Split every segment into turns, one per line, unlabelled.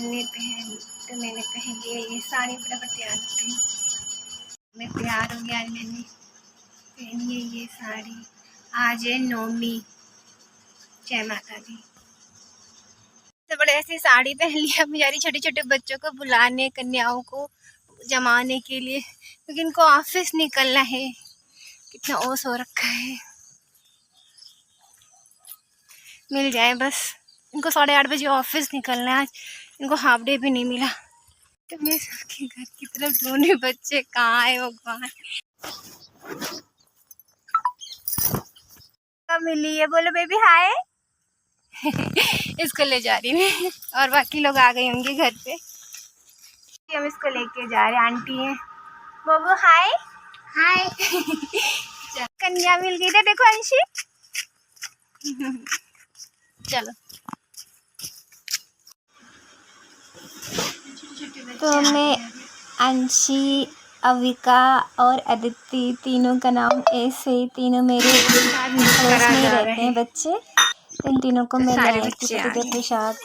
मैंने पहन लिया ये साड़ी, फटाफट तैयार होती हूँ। मैं तैयार हो गया, आज मैंने पहनी है ये साड़ी। आज है नवमी, जय माता दी। तो बड़े ऐसी साड़ी पहन लिया बेचारी छोटे छोटे बच्चों को बुलाने, कन्याओं को जमाने के लिए, क्योंकि इनको ऑफिस निकलना है। कितना ओस हो रखा है, मिल जाए बस। इनको 8:30 बजे ऑफिस निकलना है, आज इनको हाफ डे भी नहीं मिला। तो मैं सबके घर की तरफ ढूंढे, बच्चे कहाँ है भगवान। कब मिली है, बोलो बेबी हाय। इसको ले जा रही मैं, और बाकी लोग आ गए होंगे घर पे। हम इसको लेके जा रहे हैं, आंटी है। बाबू हाय हाय। कन्या मिल गई था, देखो अंशी। चलो तो मैं अंशी, अविका और अदिति, तीनों का नाम ऐसे ही, तीनों मेरे पड़ोस में रहते हैं बच्चे। तो इन तीनों को मैं ले आई थी पतिदेव प्रसाद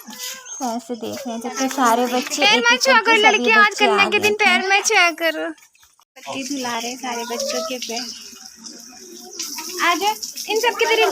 ऐसे देख रहे हैं, जबकि सारे बच्चे एक एक करके सभी बच्चे आ गए थे। पैर में छुआ करो, पत्ती धुला रहे सारे बच्चों के पैर। आज इन सब की तरह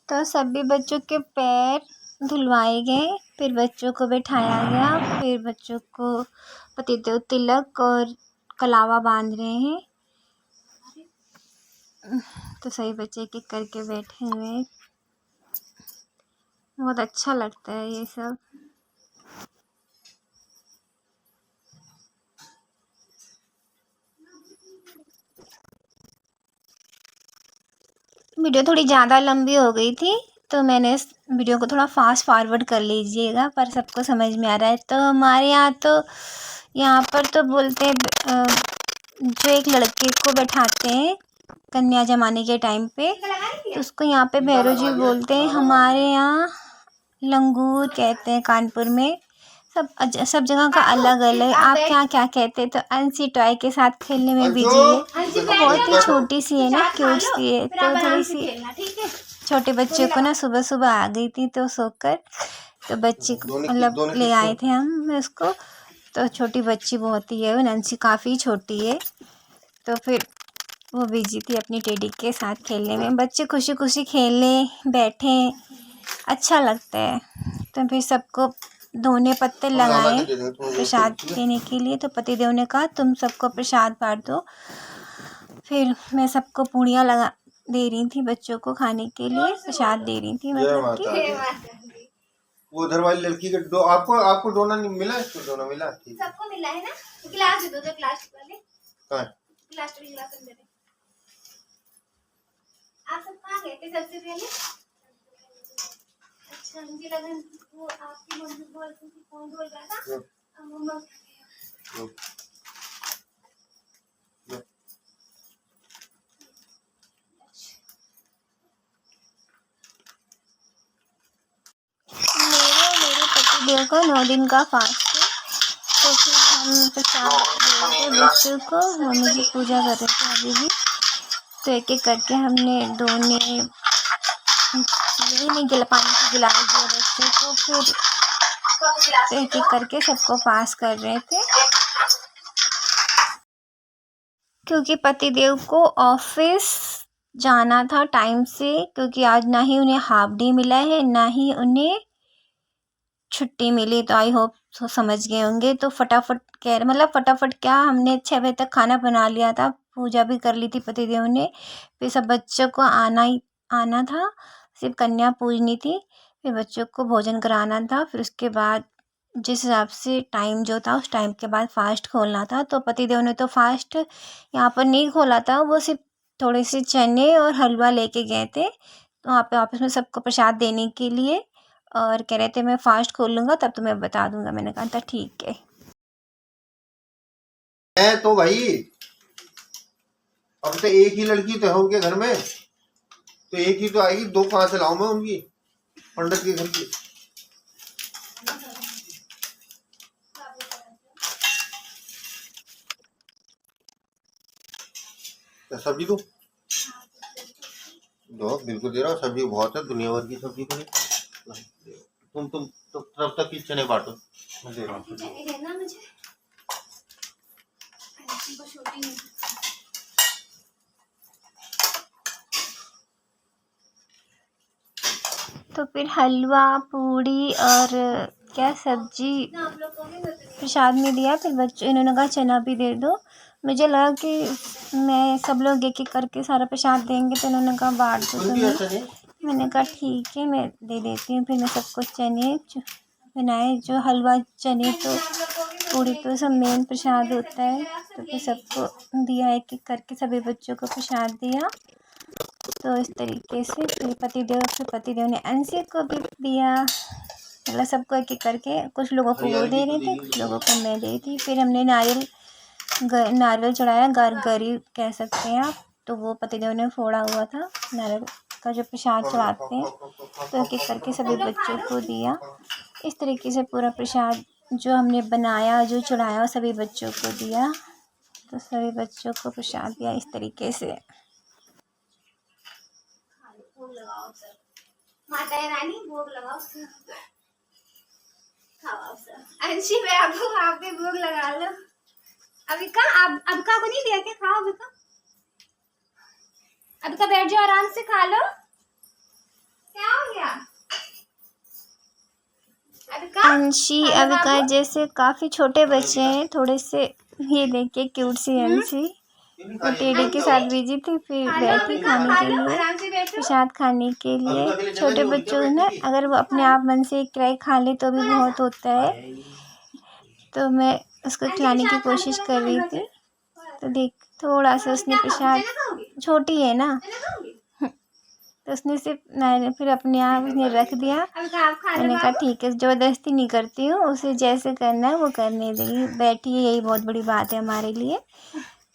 तो सभी बच्चों के पैर धुलवाए गए, फिर बच्चों को बैठाया गया, फिर बच्चों को पतिदेव तिलक और कलावा बांध रहे हैं। तो सभी बच्चे एक एक करके बैठे हुए हैं। बहुत अच्छा लगता है ये सब। वीडियो थोड़ी ज़्यादा लंबी हो गई थी, तो मैंने इस वीडियो को थोड़ा फास्ट फॉरवर्ड कर लीजिएगा, पर सबको समझ में आ रहा है। तो हमारे यहाँ पर तो बोलते हैं, जो एक लड़के को बैठाते हैं कन्या जमाने के टाइम पे, तो उसको यहाँ पे भैरव जी बोलते हैं। हमारे यहाँ लंगूर कहते हैं कानपुर में। सब जगह का अलग अलग। आप क्या क्या कहते हैं? तो अंशी टॉय के साथ खेलने में बिजी है। तो बहुत ही छोटी सी है ना, क्यूट सी है। तो थोड़ी सी छोटे बच्चे को ना सुबह सुबह आ गई थी, तो सोकर तो बच्चे को मतलब ले आए थे हम उसको। तो छोटी बच्ची बहुत ही है, वो नंसी काफ़ी छोटी है। तो फिर वो बिजी थी अपनी टेडी के साथ खेलने में। बच्चे खुशी खुशी खेलने बैठे, अच्छा लगता है। तो फिर सबको दोने पत्ते लगाए प्रसाद देने के लिए। तो पतिदेव ने कहा तुम सबको प्रसाद बांट दो। फिर मैं सबको पूड़ियाँ लगा दे रही थी, बच्चों को खाने के लिए प्रसाद दे रही थी, मतलब कि
वो उधर वाली लड़की का आपको डोना नहीं मिला? इसको डोना मिला?
सबको मिला है ना। गिलास दे दो, जो गिलास वाले गिलास दे दे। आप सब कहाँ गए थे सबसे पहले? अच्छा, मुझे लगा वो आपकी मम्मी बोलती थी, कौन बोल रहा था? मम्मा। मेरे पतिदेव का 9 दिन का फास्ट है। तो फिर हम प्रसाद दे रहे थे बच्चों को, मम्मी जी पूजा कर रहे थे अभी भी। तो एक एक करके हमने दोने यही नहीं पानी की गिलास दिया बच्चों को। फिर एक एक करके सबको पास कर रहे थे, क्योंकि पतिदेव को ऑफिस जाना था टाइम से। क्योंकि आज ना ही उन्हें हाफ डे मिला है, ना ही उन्हें छुट्टी मिली। तो आई होप तो समझ गए होंगे। तो फटाफट फटाफट क्या, हमने 6 बजे तक खाना बना लिया था, पूजा भी कर ली थी पतिदेव ने। फिर सब बच्चों को आना था, सिर्फ कन्या पूजनी थी। फिर बच्चों को भोजन कराना था। फिर उसके बाद जिस हिसाब से टाइम जो था, उस टाइम के बाद फास्ट खोलना था। तो पतिदेव ने तो फास्ट यहाँ पर नहीं खोला था, वो सिर्फ थोड़े से चने और हलवा लेके गए थे तो वहाँ पे ऑफिस में सबको प्रसाद देने के लिए। और कह रहे थे मैं फास्ट खोल लूँगा तब तुम्हें बता दूँगा। मैंने कहा था ठीक है।
है तो भाई अब तो एक ही लड़की तो है उनके घर में, तो एक ही तो आएगी, दो कहाँ से लाऊं मैं उनकी पंडित के घर की। क्या सब्जी दूं? दो, बिल्कुल दे रहा हूँ, सब्जी बहुत है, दुनिया भर की सब्जी पड़ी। तुम तो तब तक की चने बांटो, मैं दे रहा हूँ।
तो फिर हलवा पूड़ी और क्या सब्जी प्रसाद में दिया। फिर बच्चों इन्होंने कहा चना भी दे दो। मुझे लगा कि मैं सब लोग एक एक करके सारा प्रसाद देंगे, तो इन्होंने कहा बांट दो तुम्हें। मैंने कहा ठीक है मैं दे देती हूँ। फिर मैं सबको चने बनाए, जो हलवा चने तो पूड़ी तो सब मेन प्रसाद होता है। तो फिर सबको दिया, एक एक करके सभी बच्चों को प्रसाद दिया। तो इस तरीके से फिर पतिदेव ने अंशी को भी दिया। मतलब सबको एक एक करके, कुछ लोगों को वो दे रहे थे, कुछ लोगों को मैं दे थी। फिर हमने नारियल चढ़ाया, गरी कह सकते हैं आप। तो वो पतिदेव ने फोड़ा हुआ था, नारियल का जो प्रसाद चढ़ाते हैं। तो एक एक करके सभी बच्चों को दिया। इस तरीके से पूरा प्रसाद जो हमने बनाया, जो चढ़ाया, सभी बच्चों को दिया। तो सभी बच्चों को प्रसाद दिया इस तरीके से। भोग लगाओ सर, माता रानी भोग लगाओ सर, खाओ सर। अंशी में आपको आप भी भोग लगा लो। अभी का अब का को नहीं दिया क्या? खाओ अभी का, अभी का बैठ जाओ, आराम से खा लो। क्या हो गया? अंशी अविका जैसे काफी छोटे बच्चे हैं थोड़े से, ये देखिए क्यूट सी अंशी, वो टेडी के साथ बिजी थी। फिर बैठी खाने के लिए, प्रसाद खाने के लिए। छोटे बच्चों ने अगर वो अपने आप मन से एक ट्राई खा ले तो भी बहुत होता है। तो मैं उसको खिलाने की कोशिश कर रही थी। तो देख थोड़ा सा उसने प्रसाद, छोटी है ना, तो उसने सिर्फ फिर अपने आप उसने रख दिया। मैंने कहा ठीक है, ज़बरदस्ती नहीं करती हूँ, उसे जैसे करना है वो करने देगी, बैठी है, यही बहुत बड़ी बात है हमारे लिए।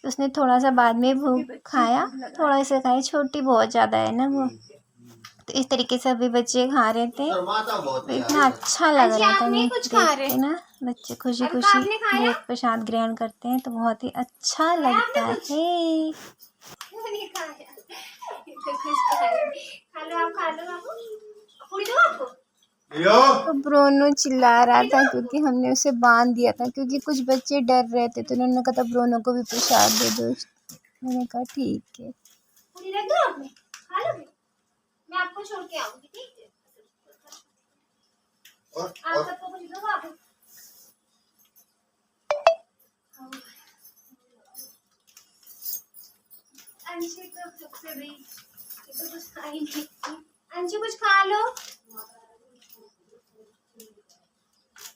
तो उसने थोड़ा सा बाद में भूख खाया, थोड़ा सा खाया, छोटी बहुत ज़्यादा है ना वो। तो इस तरीके से अभी बच्चे खा रहे थे, तो इतना अच्छा लग रहा था नहीं देख के ना, बच्चे खुशी खुशी वो प्रसाद ग्रहण करते हैं तो बहुत ही अच्छा लगता है। तो ब्रोनो चिल्ला रहा था क्योंकि हमने उसे बांध दिया था, क्योंकि कुछ बच्चे डर रहे थे। तो उन्होंने कहा था ब्रोनो को भी प्रसाद दे दो। मैंने कहा ठीक है। मैं आपको छोड़ के आऊंगी, ठीक है? आप सबको कुछ दो आप। अंशी तो सबसे बड़ी, तो कुछ खा ही नहीं। अंशी कुछ खा लो।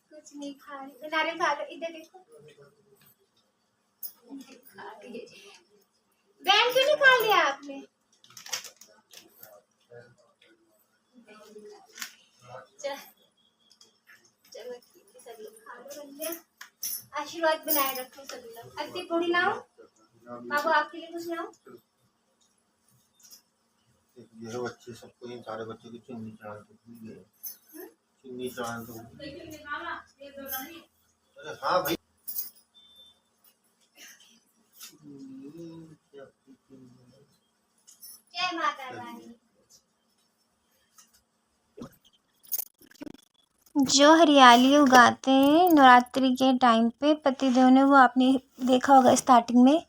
कुछ नहीं खा रही, नारियल खा लो, इधर देखो। बैन क्यों नहीं खा लिया आपने? चलो ठीक है, सभी लोग खा लो, बन गया। आशीर्वाद बनाए रखो सभी लोग। अति पूरी लाओ बाबू, आपके लिए कुछ लाओ।
ये बच्चे सबको, इन सारे बच्चों की चुन्नी चढ़ाने तो भूल गए, चुन्नी चढ़ाने तो। अरे हाँ भाई,
जय माता रानी। जो हरियाली उगाते हैं नवरात्रि के टाइम पे पतिदेव ने, वो आपने देखा होगा स्टार्टिंग में,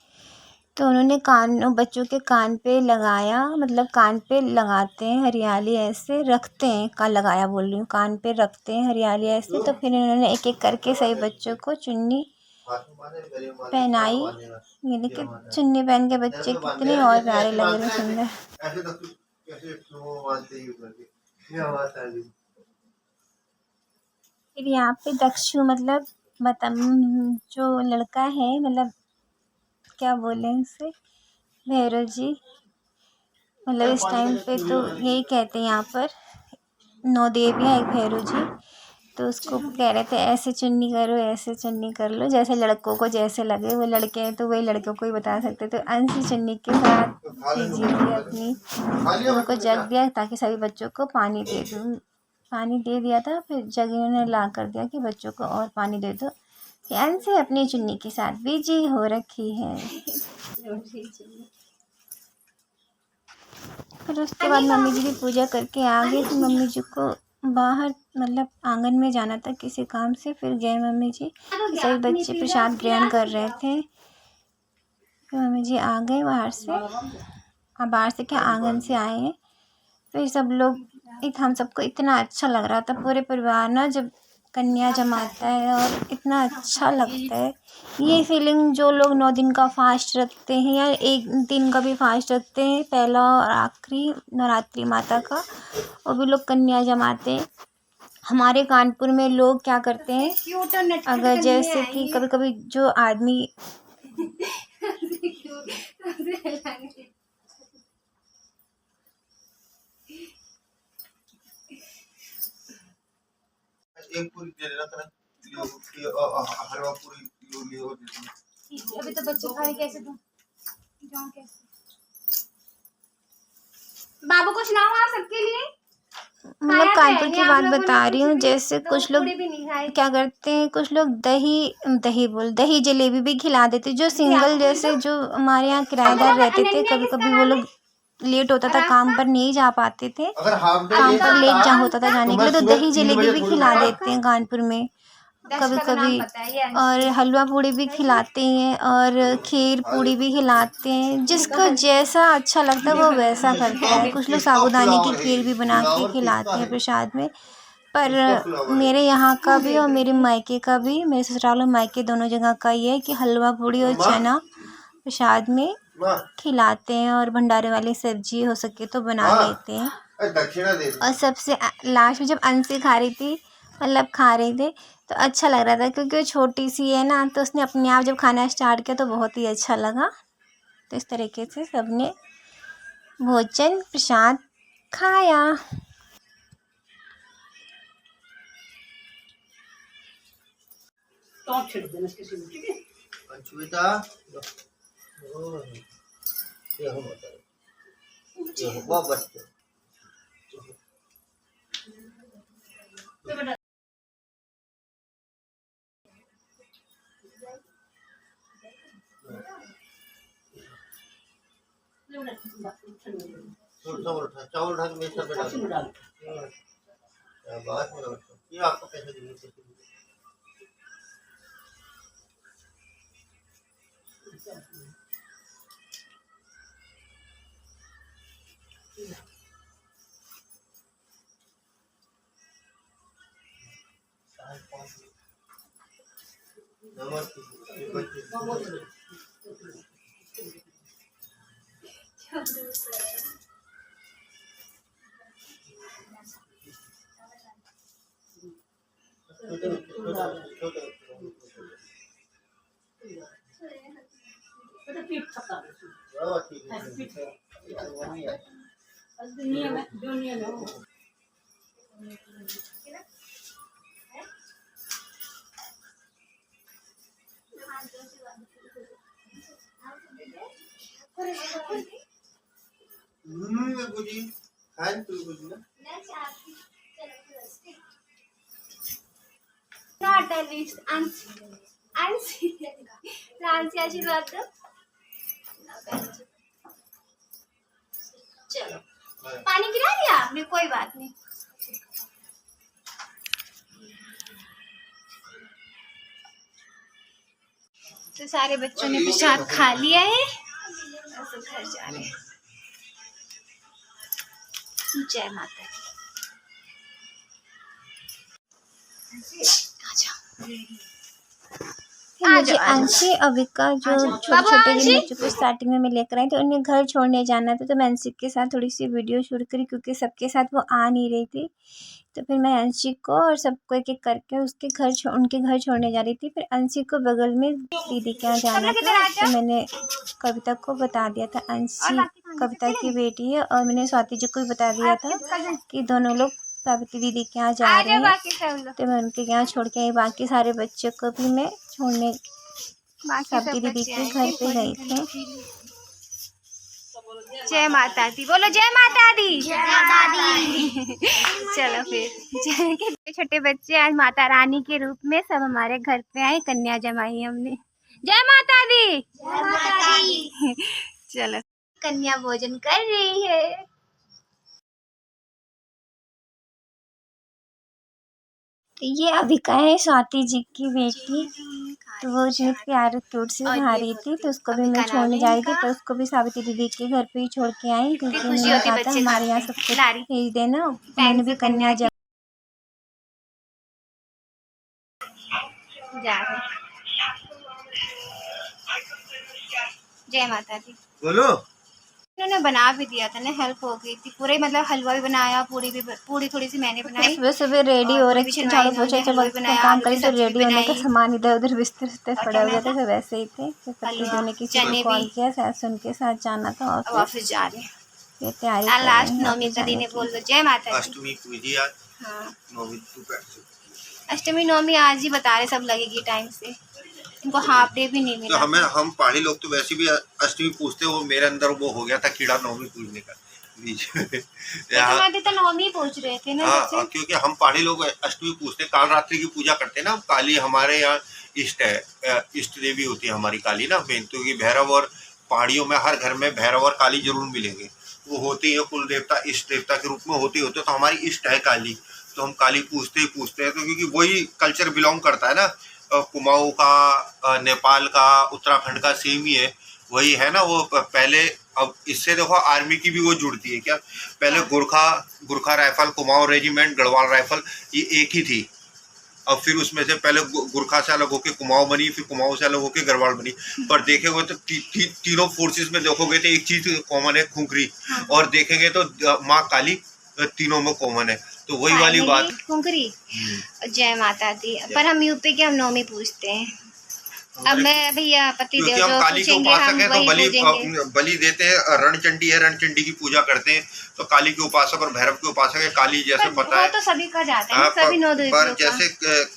तो उन्होंने बच्चों के कान पे लगाया, मतलब कान पे लगाते हैं हरियाली, ऐसे रखते हैं, का लगाया बोल रही हूँ, कान पे रखते हैं हरियाली ऐसे। तो फिर इन्होंने एक एक करके सभी बच्चों को चुन्नी पहनाई। ये देखिए चुन्नी पहन के बच्चे कितने और प्यारे लग रहे, सुंदर। फिर यहाँ पे दक्षु मतलब जो लड़का है, मतलब क्या बोले उसे, भैरव जी, मतलब इस टाइम पे तो यही कहते हैं यहाँ पर। नौ देवियाँ एक भैरू जी। तो उसको कह रहे थे ऐसे चुन्नी करो, ऐसे चुन्नी कर लो, जैसे लड़कों को जैसे लगे। वो लड़के हैं तो वही लड़कों को ही बता सकते। तो अंशी चुन्नी के साथ कीजिए अपनी, तो उनको जग दिया ताकि सभी बच्चों को पानी दे दूँ। पानी दे दिया था, फिर जग उन्होंने ला कर दिया कि बच्चों को और पानी दे दो। अंशी अपनी चुन्नी के साथ बिजी हो रखी है। फिर उसके बाद मम्मी जी की पूजा करके आ गई। फिर मम्मी जी को बाहर मतलब आंगन में जाना था किसी काम से। फिर गए मम्मी जी, सभी बच्चे प्रसाद ग्रहण कर रहे थे। फिर मम्मी जी आ गए बाहर से, बाहर से क्या आंगन से आए हैं। फिर सब लोग हम सबको इतना अच्छा लग रहा था, पूरे परिवार ना जब कन्या जमाता है और इतना अच्छा लगता है। ये फीलिंग जो लोग 9 दिन का फास्ट रखते हैं या एक दिन का भी फास्ट रखते हैं, पहला और आखिरी नवरात्रि माता का, वो भी लोग कन्या जमाते हैं। हमारे कानपुर में लोग क्या करते हैं, अगर जैसे कि कभी कभी जो आदमी
एक पूरी दे देना तरह हलवा पूरी लियो दे देना।
अभी तो बच्चे खा रहे, कैसे दूं? कैसे? बाबू को सुनाओ आप सबके लिए। मतलब कानपुर की बात बता रही हूँ। जैसे कुछ लोग क्या करते हैं, कुछ लोग दही जलेबी भी खिला देते। जो सिंगल जैसे जो हमारे यहाँ किराएदार रहते थे, कभी कभी वो लोग लेट होता था काम पर नहीं जा पाते थे, काम पर लेट होता था जाने के लिए, तो दही जलेबी भी खिला देते हैं कानपुर में कभी कभी। और हलवा पूड़ी भी खिलाते हैं और खीर पूड़ी भी खिलाते हैं। जिसको जैसा अच्छा लगता है वो वैसा करता है। कुछ लोग साबूदाने की खीर भी बना के खिलाते हैं प्रसाद में। पर मेरे यहाँ का भी और मेरे मायके का भी, मेरे ससुराल और मायके दोनों जगह का ये है कि हलवा पूड़ी और चना प्रसाद में खिलाते हैं और भंडारे वाली सब्जी हो सके तो बना लेते हैं। और सबसे लास्ट में जब अंशी खा रही थी, मतलब खा रहे थे, तो अच्छा लग रहा था क्योंकि वो छोटी सी है ना, तो उसने अपने आप जब खाना स्टार्ट किया तो बहुत ही अच्छा लगा। तो इस तरीके से सबने भोजन प्रसाद खाया।
तो आप छिड़ देना इसके सिर में, ठीक है?
अंशुता ये हो मत ये हो बस चावल ढक में सब डाल बात में ये आपको कैसे देंगे?
आशीर्वाद दो। चलो पानी गिरा दिया आपने, कोई बात नहीं। तो सारे बच्चों ने प्रसाद खा लिया है, तो घर जा रहे हैं। जय माता दी। मुझे अंशी अविका जो छोटे छोटे जिन बच्चों को स्टार्टिंग में मैं लेकर आई थी, उन्हें घर छोड़ने जाना था। तो मैं अंशी के साथ थोड़ी सी वीडियो शूट करी क्योंकि सबके साथ वो आ नहीं रही थी। तो फिर मैं अंशी को और सबको एक एक करके उनके घर छोड़ने जा रही थी। फिर अंशी को बगल में दीदी के यहाँ जाना था, तो मैंने कविता को बता दिया था। अंशी कविता की बेटी है और मैंने स्वाति जी को भी बता दिया था कि दोनों लोग सावित्री दीदी के यहाँ जा रहे हैं, तो मैं उनके यहाँ छोड़ के आई। बाकी सारे बच्चों को भी मैं छोड़ने सावित्री दीदी के घर पे गई थी।
जय माता दी बोलो, जय माता दी, जय माता दी। चलो फिर छोटे बच्चे आज माता रानी के रूप में सब हमारे घर पे आए, कन्या जमाई हमने। जय माता दी, जय माता दी। चलो कन्या भोजन कर रही है।
तो ये अभिका है स्वाति जी की बेटी, तो वो इतनी प्यारी क्यूट सी खा रही थी, तो उसको भी मैं छोड़ने जा रही थी। तो उसको भी सावित्री दीदी के घर पे ही छोड़ के आई, क्योंकि उन्होंने कहा था हमारे यहाँ सबको भेज देना। मैंने भी कन्या जा
जय माता दी
बोलो।
उन्होंने बना भी दिया था ना, हेल्प हो गई थी पूरे, मतलब हलवा भी बनाया, पूरी थोड़ी सी मैंने बनाई।
सुबह सुबह रेडी हो रहे थे, झाड़ू पोछा काम करे, तो रेडी होने का सामान इधर उधर बिस्तर पड़ा हुआ था, तो वैसे ही थे। तो पति ने किसी को कॉल किया, सास उनके साथ जाना था
ऑफिस जा रहे हैं।
ये तैयारी
लास्ट नवमी का दिन बोल दो जय माता दी।
अष्टमी पूजी आज। हाँ
अष्टमी नवमी आज ही बता रहे सब, लगेगी टाइम से, इनको हाफ डे भी नहीं मिला।
तो हम पहाड़ी लोग तो वैसे भी अष्टमी पूछते, वो मेरे अंदर वो हो गया था कीड़ा नवमी पूजने का बीच में।
तो नवमी पूछ रहे थे ना।
हाँ, क्योंकि हम पहाड़ी लोग अष्टमी पूछते, काल रात्रि की पूजा करते ना। काली हमारे यहाँ इष्ट है, इष्ट देवी होती है हमारी काली ना मेन, तो ये भैरव, और पहाड़ियों में हर घर में भैरव और काली जरूर मिलेंगे। वो होती है कुल देवता, इष्ट देवता के रूप में होते तो हमारी इष्ट है काली, तो हम काली पूछते हैं। तो क्योंकि वही कल्चर बिलोंग करता है ना, कुमाऊं का, नेपाल का, उत्तराखंड का सेम ही है, वही है ना वो पहले। अब इससे देखो आर्मी की भी वो जुड़ती है क्या, पहले Gurkha rifle, Kumaon regiment, Garhwal rifle, ये एक ही थी। अब फिर उसमें से पहले गुरखा से अलग होके कुमाऊं बनी, फिर कुमाऊं से अलग होके गढ़वाल बनी। पर देखेंगे तो तीनों फोर्सेस में देखोगे तो एक चीज कॉमन है, खुंखरी। और देखेंगे तो माँ काली तीनों में कॉमन है, तो वही वाली बात
खुंखरी। जय माता दी। पर हम यूपी के हम नवमी पूछते हैं। अब मैं भैया पति देव
हम काली के उपासक है, तो बलि देते हैं। रणचंडी है, रणचंडी की पूजा करते हैं, तो काली के उपासक और भैरव के उपासक है। काली जैसे पता है
तो सभी का जाता है, सभी नौ देवियों
पर जैसे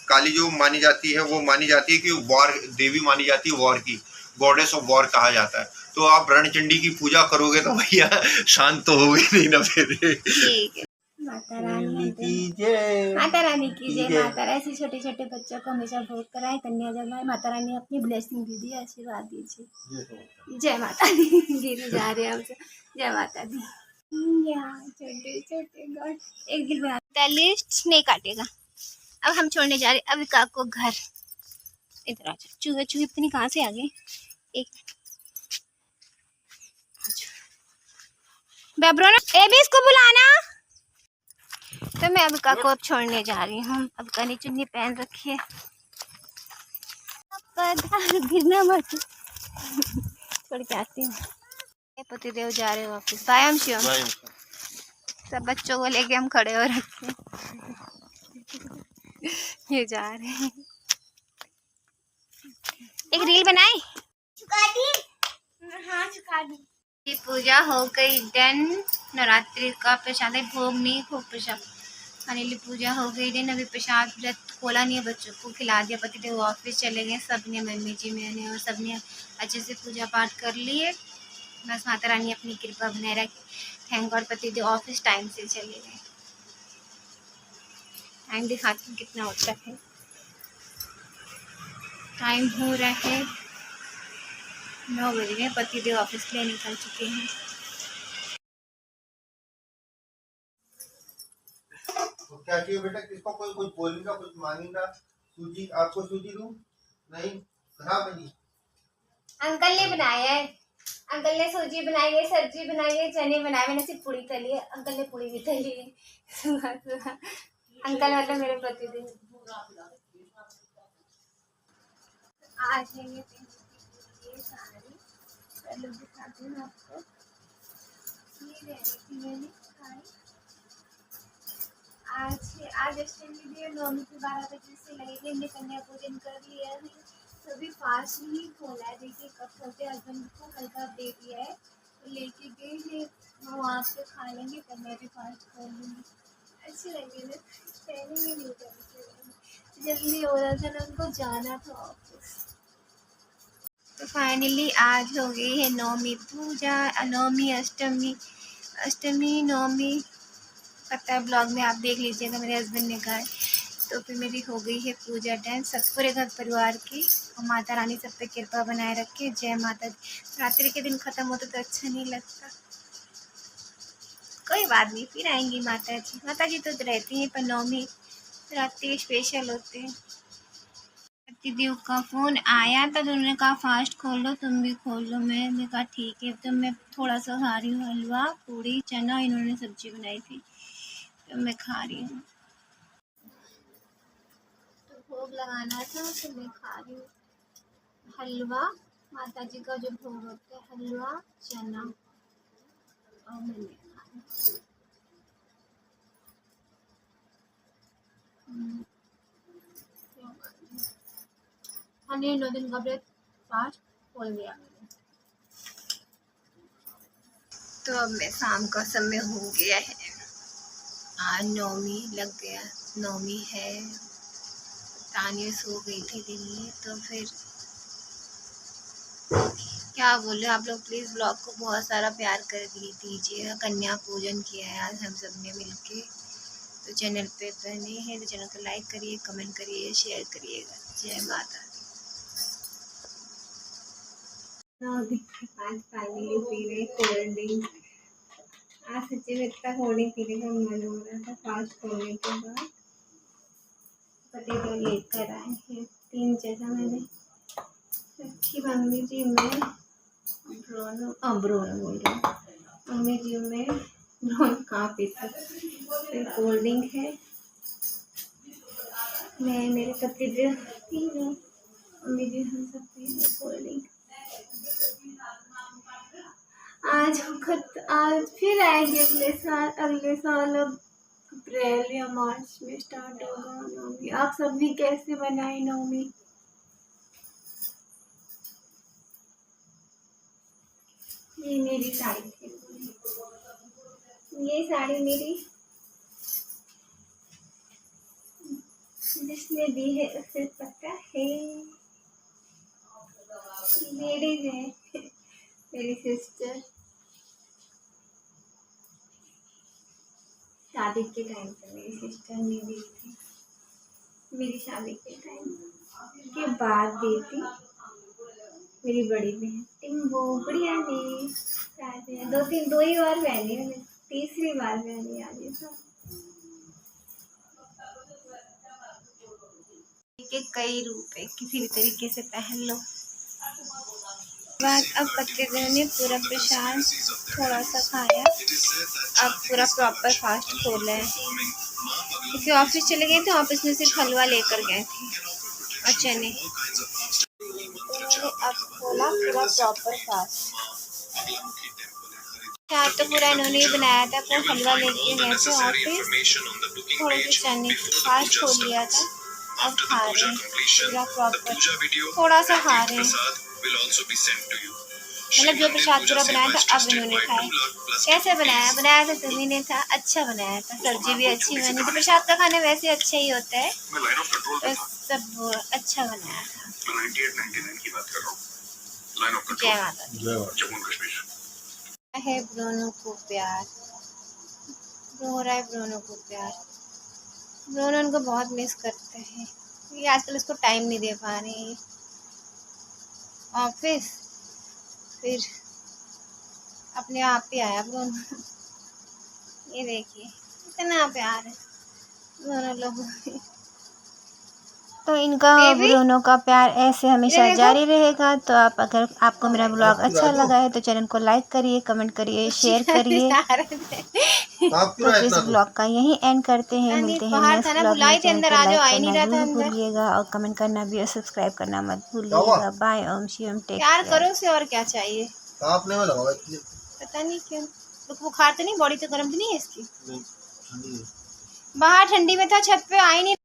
काली जो मानी जाती है, वो मानी जाती है कि वॉर देवी मानी जाती है, वॉर की गॉडेस ऑफ वॉर कहा जाता है। तो आप रणचंडी की पूजा करोगे तो भैया शांत तो होगी नहीं ना फिर।
ठीक है। माता रानी की जय, माता रानी की जय। माता ऐसे छोटे छोटे बच्चों को हमेशा भोग कराए, कन्या जमाए। माता रानी अपनी ब्लेसिंग दीजिए, आशीर्वाद दीजिए। जय माता दी। गिर जा रहे हैं हमसे। जय माता दी। छोटे छोटे गॉड एक दिल बना लिस्ट नहीं काटेगा। अब हम छोड़ने जा रहे अविका को घर। इधर आ जाओ, चूहे चूहे पता नहीं कहाँ से आ गए। एक बेब्रोना ए भी इसको बुलाना। तो मैं अबिका को अब छोड़ने जा रही हूँ। अबिका ने चुन्नी पहन रखी है, गिरना मत। छोड़ के आती हूँ। पति देव जा रहे हो ऑफिस। बाय हम शिवम। सब बच्चों को लेके हम खड़े हो रखे। ये जा रहे हैं। एक रील बनाई। हाँ चुका दी। पूजा हो गई डन। नवरात्रि का प्रसाद है, भोग नहीं, भोग प्रसाद फाइनली पूजा हो गई डन। अभी प्रसाद व्रत खोला नहीं है, बच्चों को खिला दिया। पति देव ऑफिस चले गए, सबने, मम्मी जी मैंने और सबने अच्छे से पूजा पाठ कर लिए। बस माता रानी अपनी कृपा बनाए रखे। थैंक गॉड पति देव ऑफिस टाइम से चले गए। टाइम दिखाती हूँ कितना होता है। टाइम हो रहा है 9 बज गए। पति देव ऑफिस के लिए निकल चुके हैं।
तो क्या चाहिए बेटा, किसको कोई कुछ बोलेगा, कुछ मांगेगा? सूजी आपको सूजी दूं? नहीं, खराब है।
अंकल ने बनाया है, अंकल ने सूजी बनाई है, सब्जी बनाई है, चने बनाए। मैंने सिर्फ पूरी तली है, अंकल ने पूरी भी तली है। अंकल मतलब मेरे पति देव। आज है ये साड़ी, पहले दिखाती हूँ आपको। ये ले रही थी मैंने साड़ी। आज अष्टमी भी 9 से 12 बजे से लगेगी। हमने कन्या पूजन कर लिया है, सभी फास्ट ही खोला है। देखिए कब खोलते, हस्बैंड को हल्का दे दिया है, तो लेके गए हैं वो, वहाँ से खा लेंगे। कन्या भी फास्ट खोल लेंगे। अच्छी लगी ना, पहले भी नहीं करती, जल्दी हो रहा था ना, उनको जाना था ऑफिस। तो फाइनली आज हो गई है नवमी पूजा, नवमी अष्टमी नवमी, पता है ब्लॉग में आप देख लीजिएगा, मेरे हस्बैंड ने कहा है। तो फिर मेरी हो गई है पूजा टाइम, सब पूरे घर परिवार की, और माता रानी सब पे कृपा बनाए रखे। जय माता दी। रात्रि के दिन ख़त्म होता तो अच्छा नहीं लगता, कोई बात नहीं, फिर आएंगी माता जी तो रहती हैं, पर नवमी रात्रि स्पेशल होते हैं। दीदी का फ़ोन आया था तो उन्होंने कहा फास्ट खोल लो, तुम भी खोल लो। मैंने कहा ठीक है। तो मैं थोड़ा सा खा रही हूँ हलवा पूड़ी चना, इन्होंने सब्जी बनाई थी तो मैं खा रही हूँ। तो भोग लगाना था तो मैं खा रही हूँ हलवा, माता जी का जो भोग होता है, हलवा चना, और मैंने खाया। हमने 9 दिन का व्रत फास्ट खोल दिया मैंने। तो अब मैं शाम का समय हो गया है, आज नवमी लग गया, नवमी है। तानिया सो गई थी दिन में, तो फिर क्या बोले आप लोग, प्लीज़ ब्लॉग को बहुत सारा प्यार कर दीजिएगा। कन्या पूजन किया है आज हम सब ने मिलके। तो चैनल पे बने हैं तो चैनल को लाइक करिए, कमेंट करिए, शेयर करिएगा। जय माता दी। आज फाइनली पी रहे कोल्ड ड्रिंक। आज सच्ची में इतना कोल्ड ड्रिंक पीने का मन हो रहा था फास्ट खोलने के बाद। पति तो लेकर आए हैं 3 जगह मैंने रखी। मम्मी जी में ब्रोनो बोल रही हूँ, मम्मी जी में ब्रोन कहाँ पीता, फिर कोल्ड ड्रिंक है, मैं मेरे पति जी पी रहे, मम्मी जी हम सब पी रहे कोल्ड ड्रिंक। आज फिर आएंगे अगले साल अब अप्रैल या मार्च में स्टार्ट होगा नवमी। आप सब भी कैसे बनाए नवमी? ये मेरी साड़ी थी, ये साड़ी मेरी जिसने दी है उसे पता है, लेडीज है मेरी सिस्टर। शादी के टाइम पे मेरी सिस्टर ने दी थी, मेरी शादी के टाइम के बाद दी थी मेरी बड़ी बहन टिम्बो। बढ़िया दी, 2 ही बार पहनी है, तीसरी बार पहनी आज ये सब। कई रूप है, किसी भी तरीके से पहन लो। बाद अब पतिदेव ने पूरा प्रसाद थोड़ा सा खाया, अब पूरा प्रॉपर फास्ट खोला है, क्योंकि ऑफिस चले गए थे, ऑफिस में सिर्फ हलवा लेकर गए थे और चने। तो अब खोला पूरा प्रॉपर फास्ट। चाय तो पूरा इन्होंने ही बनाया था, पर हलवा लेके गए थे ऑफिस, थोड़े से चने फास्ट खोल लिया था, अब खा रहे हैं पूरा प्रॉपर, थोड़ा सा खा रहे हैं। मतलब जो प्रसाद पूरा बनाया था अब इन्होंने खाया। कैसे बनाया था तुम्ही ने था, अच्छा बनाया था, सब्जी भी अच्छी बनी थी। प्रसाद का खाना वैसे अच्छा ही होता है, तो सब अच्छा बनाया था। जय माता दी। है ब्रोनो को प्यार, हो रहा है ब्रोनो को प्यार। ब्रोनो उनको बहुत मिस करते हैं, क्योंकि आजकल उसको टाइम नहीं दे पा रहे हैं ऑफिस, फिर अपने आप ही आया ब्रोनो। ये देखिए इतना प्यार है दोनों लोगों में। तो इनका ब्रोनो का प्यार ऐसे हमेशा जारी रहेगा। तो अगर आपको मेरा ब्लॉग अच्छा लगा है तो चैनल को लाइक करिए, कमेंट करिए, शेयर करिए। तो इस ब्लॉग का यहीं एंड करते हैं, मिलते हैं नेक्स्ट ब्लॉग में। चैनल को लाइक करना नहीं भूलिएगा और कमेंट करना भी और सब्सक्राइब करना मत भूलिएगा। बाय, ओम शिवम, टेक केयर। करो से और क्या चाहिए, पता नहीं क्यों बुखार तो नहीं, बॉडी तो गर्म तो नहीं है इसकी, बाहर ठंडी में था, छत पे आई नहीं।